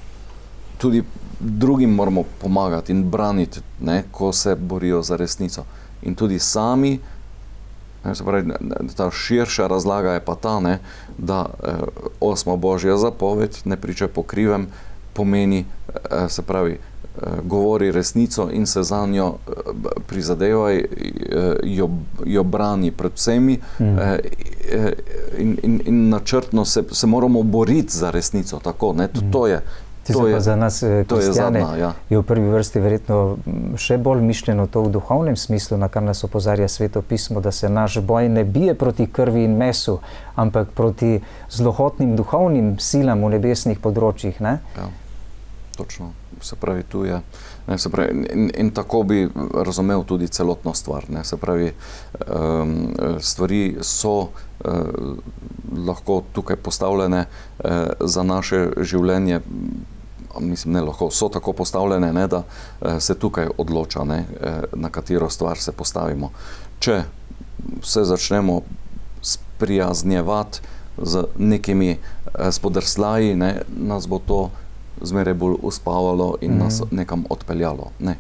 tudi drugim moramo pomagati in braniti, ne, ko se borijo za resnico. In tudi sami, ne, se pravi, ta širša razlaga je pa ta, ne, da 8. Božja zapoved, ne pričaj po krivem, pomeni, se pravi, govori resnico in se za njo prizadevaj, jo brani pred vsemi in načrtno se moramo boriti za resnico, tako, ne, to je. Za nas, kristjane, je v prvi vrsti verjetno še bolj mišljeno to v duhovnem smislu, na kar nas opozarja Sveto pismo, da se naš boj ne bije proti krvi in mesu, ampak proti zlohotnim duhovnim silam v nebesnih področjih, ne? Ja, točno. Se pravi, tu je, ne, se pravi, in tako bi razumel tudi celotno stvar, ne, se pravi, stvari so lahko tukaj postavljene za naše življenje, mislim, ne lahko, so tako postavljene, ne, da se tukaj odloča, ne, na katero stvar se postavimo. Če se začnemo sprijaznjevati z nekimi spodrsljaji, ne, nas bo to zmeraj bolj uspavalo in nas nekam odpeljalo. Ne.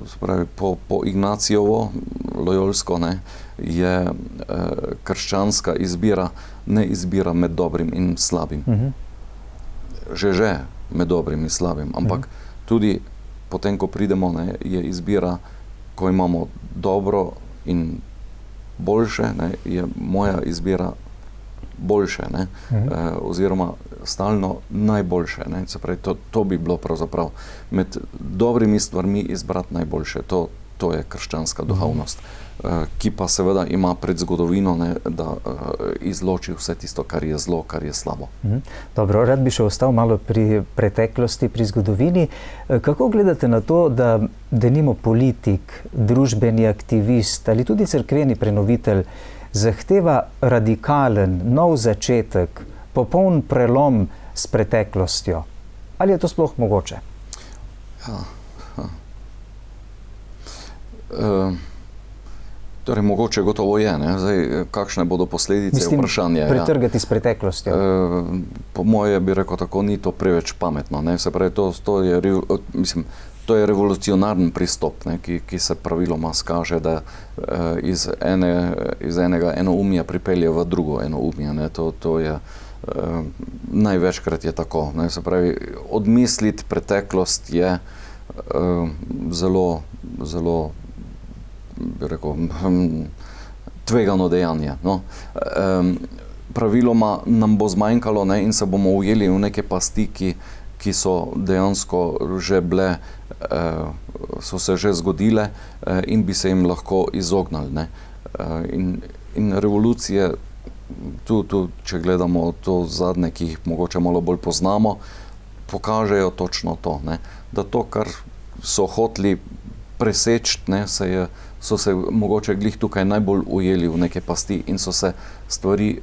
Spravi, po Ignacijovo, lojolsko, ne, je krščanska izbira, ne izbira med dobrim in slabim. Že med dobrim in slabim, ampak tudi potem, ko pridemo, ne, je izbira, ko imamo dobro in boljše, ne, je moja izbira boljše, ne, oziroma stalno najboljše, ne, se pravi, to bi bilo pravzaprav med dobrimi stvarmi izbrati najboljše, to je krščanska duhovnost, ki pa seveda ima pred zgodovino, ne, da izloči vse tisto, kar je zlo, kar je slabo. Dobro, rad bi še ostal malo pri preteklosti, pri zgodovini. Kako gledate na to, da denimo politik, družbeni aktivist ali tudi cerkveni prenovitelj zahteva radikalen, nov začetek, popoln prelom s preteklostjo? Ali je to sploh mogoče? Torej, mogoče gotovo je, ne? Zdaj, kakšne bodo posledice, vprašanje. Pretrgati s preteklostjo. Po moje bi rekel tako, ni to preveč pametno, ne? Se pravi, to je revolucionarni pristop, ne? Ki se praviloma skaže, da iz enega enoumja pripelje v drugo enoumje, ne? To je največkrat je tako, ne? Se pravi, odmisliti preteklost je zelo bi rekel, tvegano dejanje. No. Praviloma nam bo zmanjkalo, ne, in se bomo ujeli v neke pasti, ki so dejansko že bile, so se že zgodile in bi se jim lahko izognali. Ne. In revolucije, tu, če gledamo to zadnje, ki jih mogoče malo bolj poznamo, pokažejo točno to, ne, da to, kar so hoteli preseči, ne, so se mogoče glih tukaj najbolj ujeli v neke pasti in so se stvari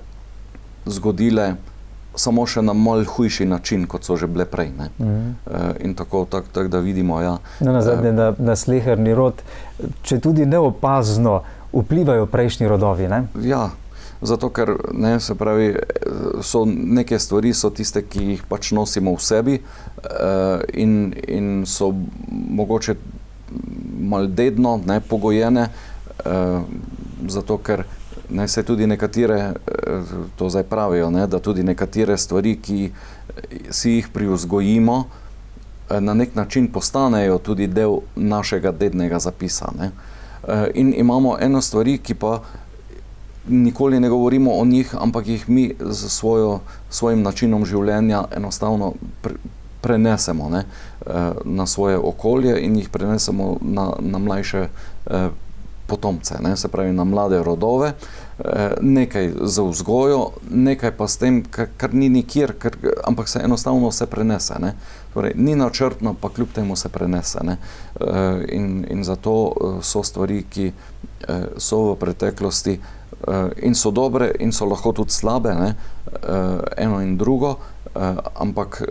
zgodile samo še na malo hujši način, kot so že bile prej. Ne. In tako, da vidimo, ja. Nazadnje, na sleherni rod, če tudi neopazno vplivajo prejšnji rodovi, ne? Ja, zato ker, ne, se pravi, so neke stvari, so tiste, ki jih pač nosimo v sebi in so mogoče malo dedno, ne, pogojene, zato ker ne, se tudi nekatere, to zdaj pravijo, ne, da tudi nekatere stvari, ki si jih privzgojimo, na nek način postanejo tudi del našega dednega zapisa. Ne. In imamo eno stvari, ki pa nikoli ne govorimo o njih, ampak jih mi z svojim načinom življenja enostavno prenesemo, ne, na svoje okolje in jih prenesemo na mlajše potomce, ne, se pravi na mlade rodove, nekaj za vzgojo, nekaj pa s tem, kar ni nikjer, ampak se enostavno se prenese. Ne. Torej, ni načrtno, pa kljub temu se prenese. Ne. In zato so stvari, ki so v preteklosti in so dobre in so lahko tudi slabe, ne, eno in drugo, ampak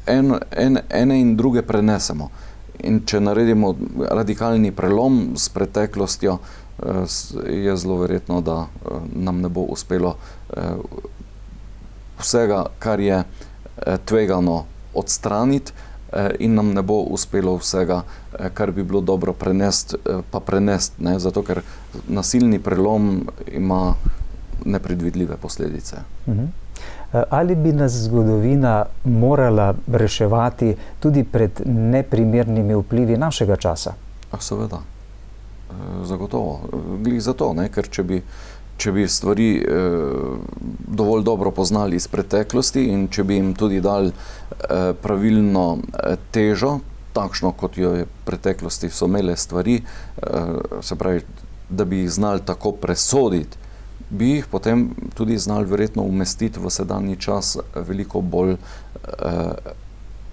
ene in druge prenesemo. In če naredimo radikalni prelom s preteklostjo, je zelo verjetno, da nam ne bo uspelo vsega, kar je tvegano, odstraniti, in nam ne bo uspelo vsega, kar bi bilo dobro prenesti, ne? Zato ker nasilni prelom ima nepredvidljive posledice. Ali bi nas zgodovina morala reševati tudi pred neprimernimi vplivi našega časa? Seveda, zagotovo. Glih zato, ne? Ker če bi stvari dovolj dobro poznali iz preteklosti in če bi jim tudi dali pravilno težo, takšno, kot jo je v preteklosti so imele stvari, se pravi, da bi jih znali tako presoditi, bi jih potem tudi znali verjetno umestiti v sedanji čas veliko bolj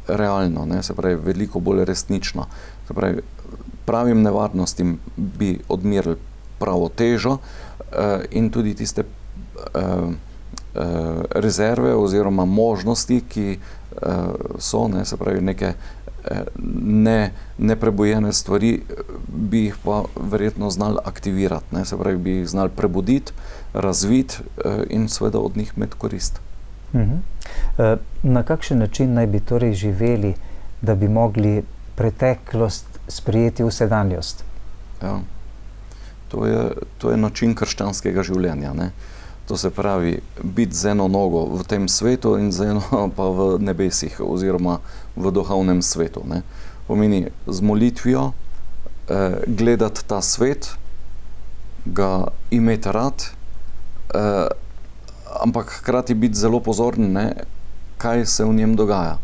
realno, ne? Se pravi, veliko bolj resnično. Se pravi, pravim nevarnostim bi odmerili pravo težo in tudi tiste rezerve oziroma možnosti, ki so, ne? Se pravi, neke neprebojene stvari, bi jih pa verjetno znali aktivirati, ne? Se pravi, bi jih znali prebuditi, razviti in seveda od njih imeti korist. Na kakšen način naj bi torej živeli, da bi mogli preteklost sprejeti v sedanjost? Ja, to je način krščanskega življenja, ne? To se pravi, biti z eno nogo v tem svetu in z eno pa v nebesih oziroma v duhovnem svetu, ne? Pomeni z molitvijo gledati ta svet, ga imeti rad, ampak hkrati biti zelo pozoren, ne, kaj se v njem dogaja.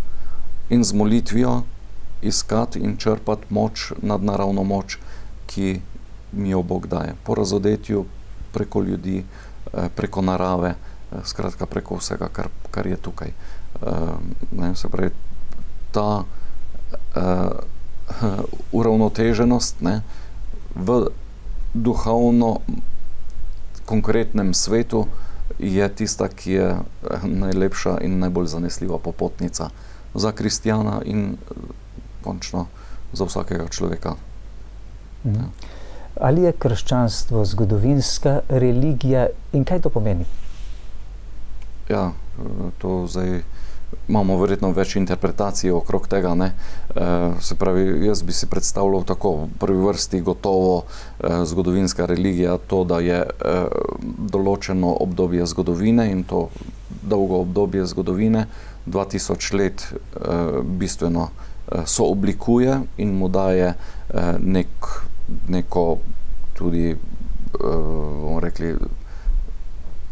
In z molitvijo iskati in črpati moč, nadnaravno moč, ki mi jo Bog daje. Po razodetju, preko ljudi, preko narave, skratka preko vsega, kar je tukaj. Ne, se pravi, ta uravnoteženost, ne, v duhovno konkretnem svetu je tista, ki je najlepša in najbolj zanesljiva popotnica za kristjana in končno za vsakega človeka. Ja. Ali je krščanstvo zgodovinska religija in kaj to pomeni? Ja, to zdaj imamo verjetno več interpretacij okrog tega, ne. Se pravi, jaz bi si predstavljal tako, v prvi vrsti gotovo zgodovinska religija to, da je določeno obdobje zgodovine in to dolgo obdobje zgodovine, 2000 let bistveno sooblikuje in mu daje neko tudi, bomo rekli,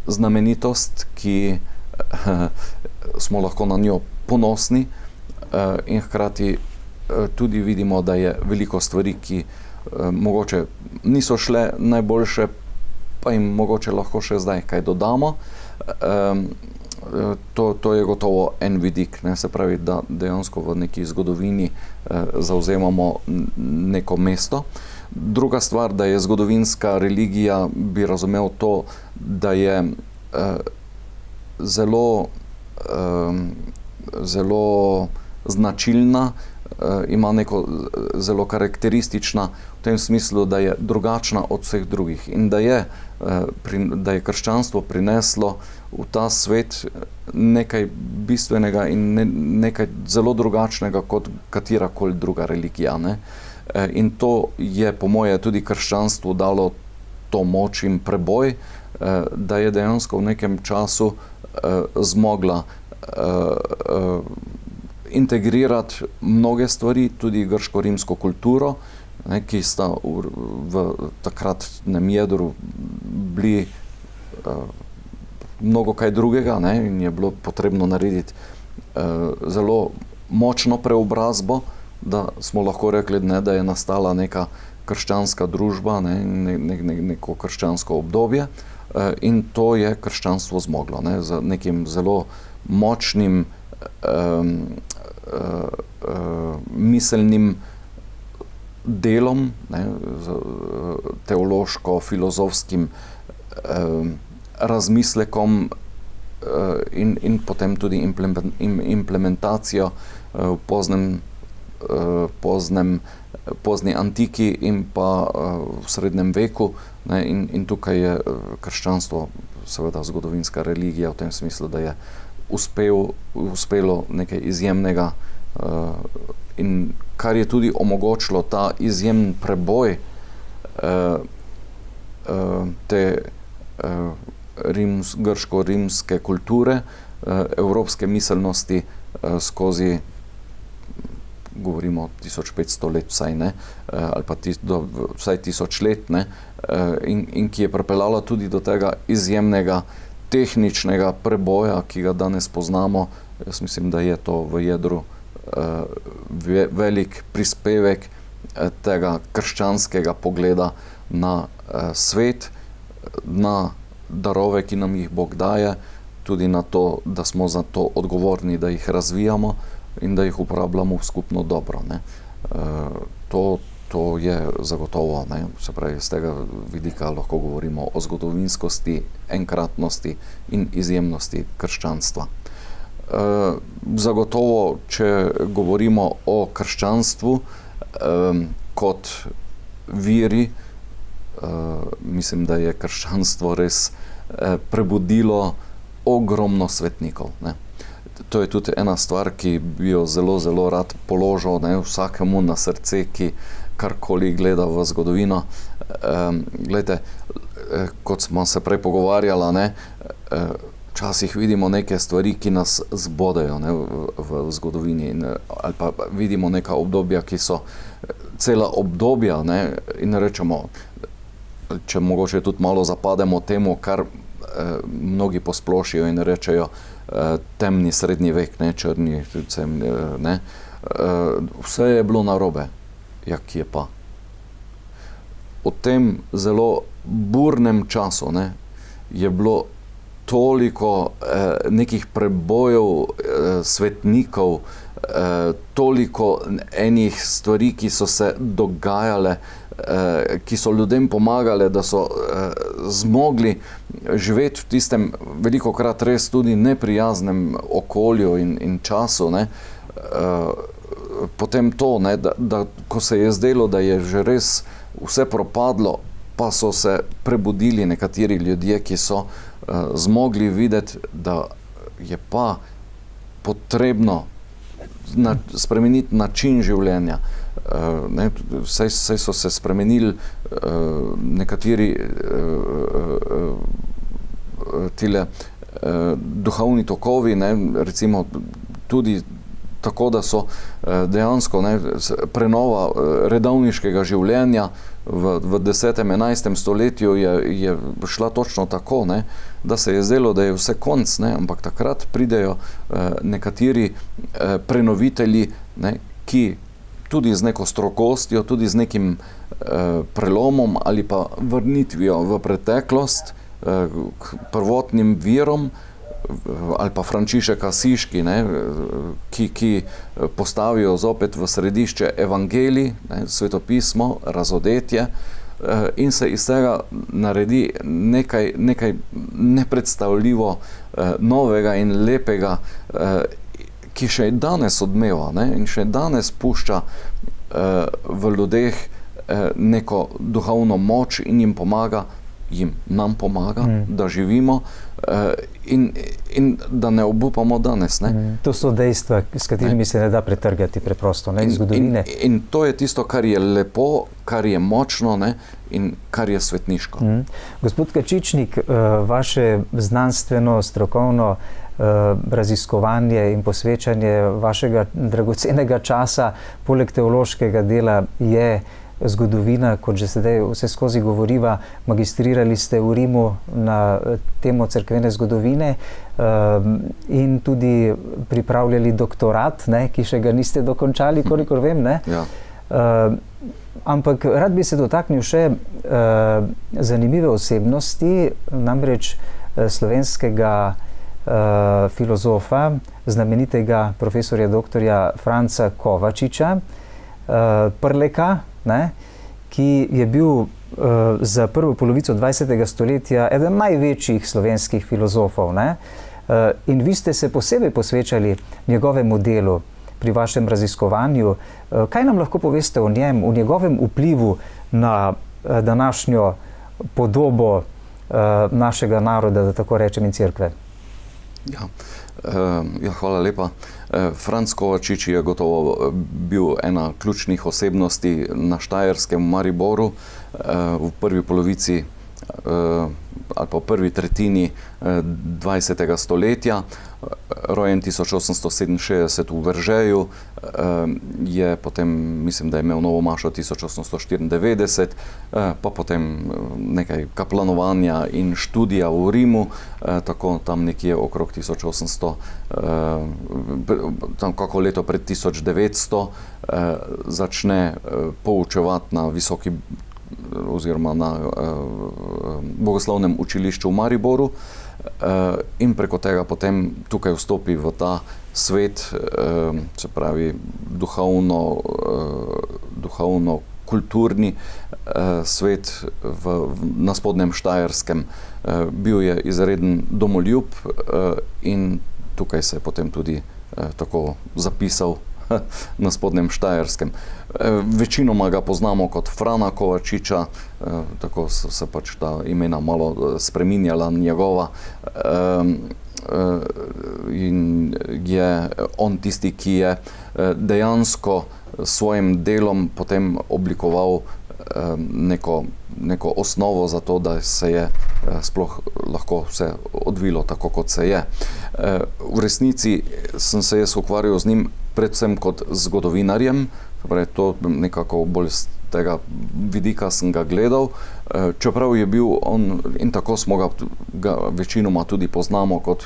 znamenitost, ki smo lahko na njo ponosni in hkrati tudi vidimo, da je veliko stvari, ki mogoče niso šle najboljše, pa jim mogoče lahko še zdaj kaj dodamo. To je gotovo en vidik, ne, se pravi, da dejansko v neki zgodovini zavzemamo neko mesto. Druga stvar, da je zgodovinska religija, bi razumel to, da je zelo značilna, ima neko zelo karakteristična v tem smislu, da je drugačna od vseh drugih in da je krščanstvo prineslo v ta svet nekaj bistvenega in nekaj zelo drugačnega kot katerakoli druga religija, ne. In to je po moje tudi krščanstvu dalo to moč in preboj, da je dejansko v nekem času zmogla integrirati mnoge stvari, tudi grško-rimsko kulturo, ne, ki sta v takratnem jedru bili mnogo kaj drugega, ne, in je bilo potrebno narediti zelo močno preobrazbo, da smo lahko rekli, ne, da je nastala neka krščanska družba, ne, neko krščansko obdobje, in to je krščanstvo zmoglo, ne, z nekim zelo močnim miselnim delom, ne, teološko-filozofskim razmislekom in potem tudi implementacijo v pozni antiki in pa v srednjem veku, ne, in tukaj je krščanstvo seveda zgodovinska religija v tem smislu, da je uspelo nekaj izjemnega, in kar je tudi omogočilo ta izjemen preboj te grško-rimske kulture, evropske miselnosti skozi, govorimo 1500 let vsaj, ne, ali pa vsaj 1000 let, ne, in ki je pripeljala tudi do tega izjemnega tehničnega preboja, ki ga danes poznamo. Jaz mislim, da je to v jedru velik prispevek tega krščanskega pogleda na svet, na darove, ki nam jih Bog daje, tudi na to, da smo za to odgovorni, da jih razvijamo in da jih uporabljamo v skupno dobro, ne. To je zagotovo, ne, se pravi, z tega vidika lahko govorimo o zgodovinskosti, enkratnosti in izjemnosti krščanstva. Zagotovo, če govorimo o krščanstvu kot viri, mislim, da je krščanstvo res prebudilo ogromno svetnikov, ne. To je tudi ena stvar, ki bi jo zelo, zelo rad položil, ne, vsakemu na srce, ki karkoli gleda v zgodovino. Glejte, kot smo se prej pogovarjala, ne, včasih vidimo neke stvari, ki nas zbodejo, ne, v zgodovini, ali pa vidimo neka obdobja, ki so cela obdobja, ne, in rečemo, če mogoče tudi malo zapademo temu, kar mnogi posplošijo in rečejo temni srednji vek, ne, črni, ne, vse je bilo narobe. Ja, kje pa? V tem zelo burnem času, ne, je bilo toliko nekih prebojev svetnikov, toliko enih stvari, ki so se dogajale, ki so ljudem pomagale, da so zmogli živeti v tistem velikokrat res tudi neprijaznem okolju in času, ne. Potem to, ne, da ko se je zdelo, da je že res vse propadlo, pa so se prebudili nekateri ljudje, ki so zmogli videti, da je pa potrebno spremeniti način življenja. Ne, saj so se spremenili nekateri tile duhovni tokovi, ne, recimo tudi tako, da so dejansko, ne, prenova redovniškega življenja v 10. 11. stoletju je šla točno tako, ne, da se je zdelo, da je vse konc, ne, ampak takrat pridejo nekateri prenovitelji, ne, ki tudi z neko strogostjo, tudi z nekim prelomom ali pa vrnitvijo v preteklost k prvotnim virom, ali pa Frančišek Asiški, ne, ki postavijo zopet v središče evangelij, ne, svetopismo, razodetje, in se iz tega naredi nekaj nepredstavljivo novega in lepega, ki še danes odmeva, ne, in še danes pušča v ljudeh neko duhovno moč in jim pomaga, nam pomaga, da živimo in da ne obupamo danes, ne. To so dejstva, s katerimi se ne da pretrgati preprosto, ne, iz zgodovine. In to je tisto, kar je lepo, kar je močno, ne, in kar je svetniško. Gospod Kačičnik, vaše znanstveno, strokovno raziskovanje in posvečanje vašega dragocenega časa, poleg teološkega dela, je zgodovina, kot že sedaj vse skozi govoriva. Magistrirali ste v Rimu na temo cerkvene zgodovine in tudi pripravljali doktorat, ne, ki še ga niste dokončali, kolikor vem, ne? Ja. Ampak rad bi se dotaknil še zanimive osebnosti, namreč slovenskega filozofa, znamenitega profesorja doktorja Franca Kovačiča, Prleka, ne, ki je bil za prvo polovico 20. stoletja eden največjih slovenskih filozofov, ne. In vi ste se posebej posvečali njegovemu delu pri vašem raziskovanju. Kaj nam lahko poveste o njem, o njegovem vplivu na današnjo podobo našega naroda, da tako rečem, in cerkve? Hvala lepa. Franc Kovačič je gotovo bil ena ključnih osebnosti na Štajerskem, v Mariboru, v prvi polovici ali pa v prvi tretjini 20. stoletja. Rojen 1867 v Veržeju, je potem, mislim, da je imel novo mašo 1894, pa potem nekaj kaplanovanja in študija v Rimu, tako tam nekje okrog 1800, tam kako leto pred 1900, začne poučevati na visoki oziroma na bogoslovnem učilišču v Mariboru, in preko tega potem tukaj vstopi v ta svet, se pravi duhovno-kulturni svet na Spodnjem Štajerskem. Bil je izreden domoljub in tukaj se je potem tudi tako zapisal na Spodnjem Štajerskem. Večinoma ga poznamo kot Frana Kovačiča, tako so se pač ta imena malo spreminjala njegova, in je on tisti, ki je dejansko s svojim delom potem oblikoval neko osnovo za to, da se je sploh lahko vse odvilo tako, kot se je. V resnici sem se jaz ukvarjal z njim predvsem kot zgodovinarjem, to nekako bolj z tega vidika sem ga gledal, čeprav je bil on, in tako smo ga večinoma tudi poznamo kot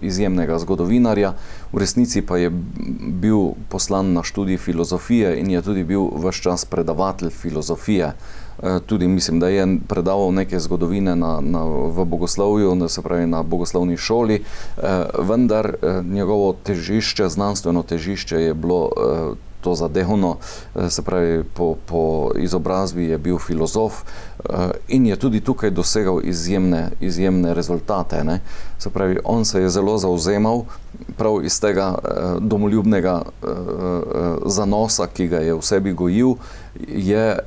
izjemnega zgodovinarja, v resnici pa je bil poslan na študij filozofije in je tudi bil ves čas predavatelj filozofije. Tudi mislim, da je predaval neke zgodovine v bogoslovju, se pravi na bogoslovni šoli, vendar njegovo težišče, znanstveno težišče je bilo to zadevno, se pravi po izobrazbi je bil filozof in je tudi tukaj dosegal izjemne rezultate, ne. Se pravi, on se je zelo zavzemal prav iz tega domoljubnega zanosa, ki ga je v sebi gojil, je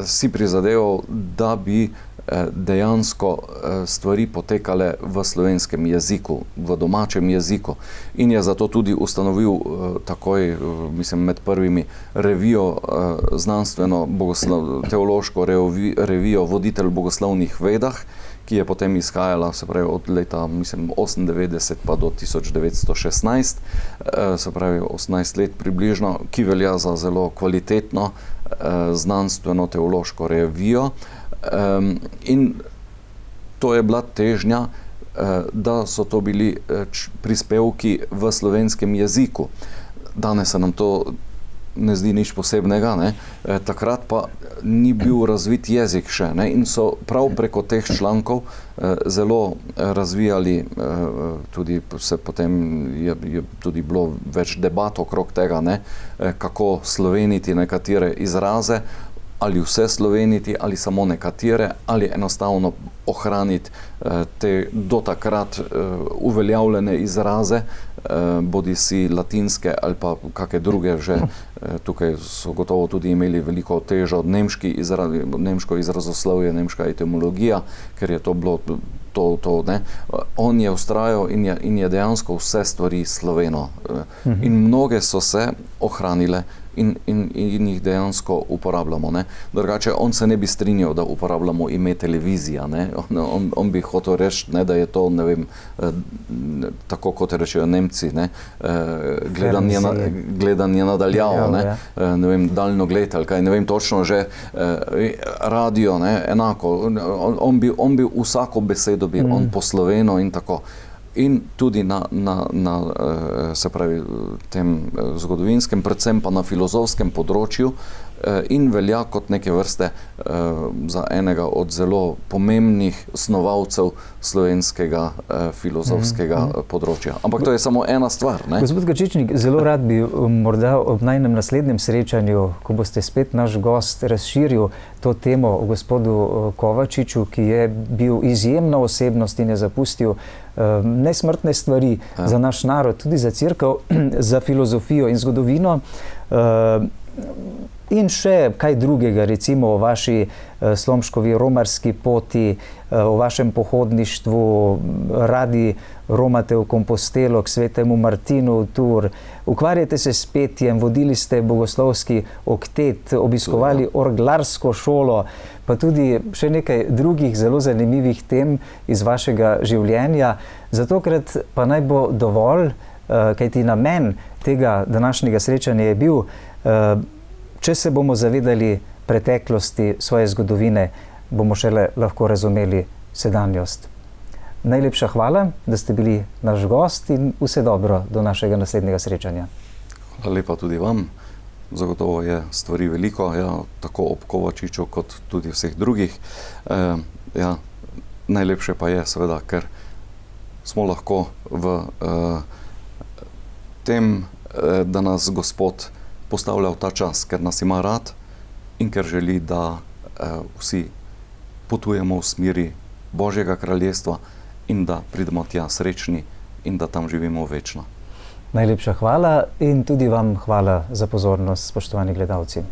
si prizadeval, da bi dejansko stvari potekale v slovenskem jeziku, v domačem jeziku. In je zato tudi ustanovil takoj, mislim, med prvimi revijo, znanstveno teološko revijo Voditelj v bogoslovnih vedah, ki je potem izhajala, se pravi, od leta, mislim, 98 pa do 1916, se pravi, 18 let približno, ki velja za zelo kvalitetno znanstveno-teološko revijo. In to je bila težnja, da so to bili prispevki v slovenskem jeziku. Danes se nam to ne zdi nič posebnega, ne? Takrat pa ni bil razvit jezik še, ne? In so prav preko teh člankov zelo razvijali, tudi se potem je tudi bilo več debat okrog tega, ne? Kako sloveniti nekatere izraze, ali vse sloveniti, ali samo nekatere, ali enostavno ohraniti te do takrat uveljavljene izraze, bodi si latinske ali pa kakšne druge že. Tukaj so gotovo tudi imeli veliko težo nemško izrazoslovje, nemška etimologija, ker je to bilo to, ne. On je vztrajal in je dejansko vse stvari sloveno. In mnoge so se ohranile in jih dejansko uporabljamo, ne. Drugače, on se ne bi strinjal, da uporabljamo ime televizija, ne. On bi hotel reči, ne, da je to, ne vem, tako kot rečejo Nemci, ne, gledanje nadaljavo, ne, ne vem, daljnogled ali kaj, ne vem točno že, radio, ne, enako, on bi vsako besedo bi on posloveno in tako. In tudi se pravi, tem zgodovinskem, predvsem pa na filozofskem področju, in velja kot neke vrste za enega od zelo pomembnih snovalcev slovenskega filozofskega področja. Ampak to je samo ena stvar, ne? Gospod Kačičnik, zelo rad bi morda ob najnem naslednjem srečanju, ko boste spet naš gost, razširil to temo o gospodu Kovačiču, ki je bil izjemna osebnost in je zapustil nesmrtne stvari za naš narod, tudi za cerkev, za filozofijo in zgodovino. In še kaj drugega, recimo o vaši Slomškovi romarski poti, o vašem pohodništvu, radi romate v Kompostelo k svetemu Martinu v Tur, ukvarjate se s petjem, vodili ste bogoslovski oktet, obiskovali orglarsko šolo, pa tudi še nekaj drugih zelo zanimivih tem iz vašega življenja. Zatokrat pa naj bo dovolj, kajti namen tega današnjega srečanja je bil, če se bomo zavedali preteklosti svoje zgodovine, bomo šele lahko razumeli sedanjost. Najlepša hvala, da ste bili naš gost in vse dobro do našega naslednjega srečanja. Hvala lepa tudi vam. Zagotovo je stvari veliko, ja, tako ob Kovačiču kot tudi vseh drugih. Ja, najlepše pa je seveda, ker smo lahko v tem, da nas Gospod postavlja v ta čas, ker nas ima rad in ker želi, da vsi potujemo v smeri Božjega kraljestva in da pridemo tja srečni in da tam živimo večno. Najlepša hvala in tudi vam hvala za pozornost, spoštovani gledalci.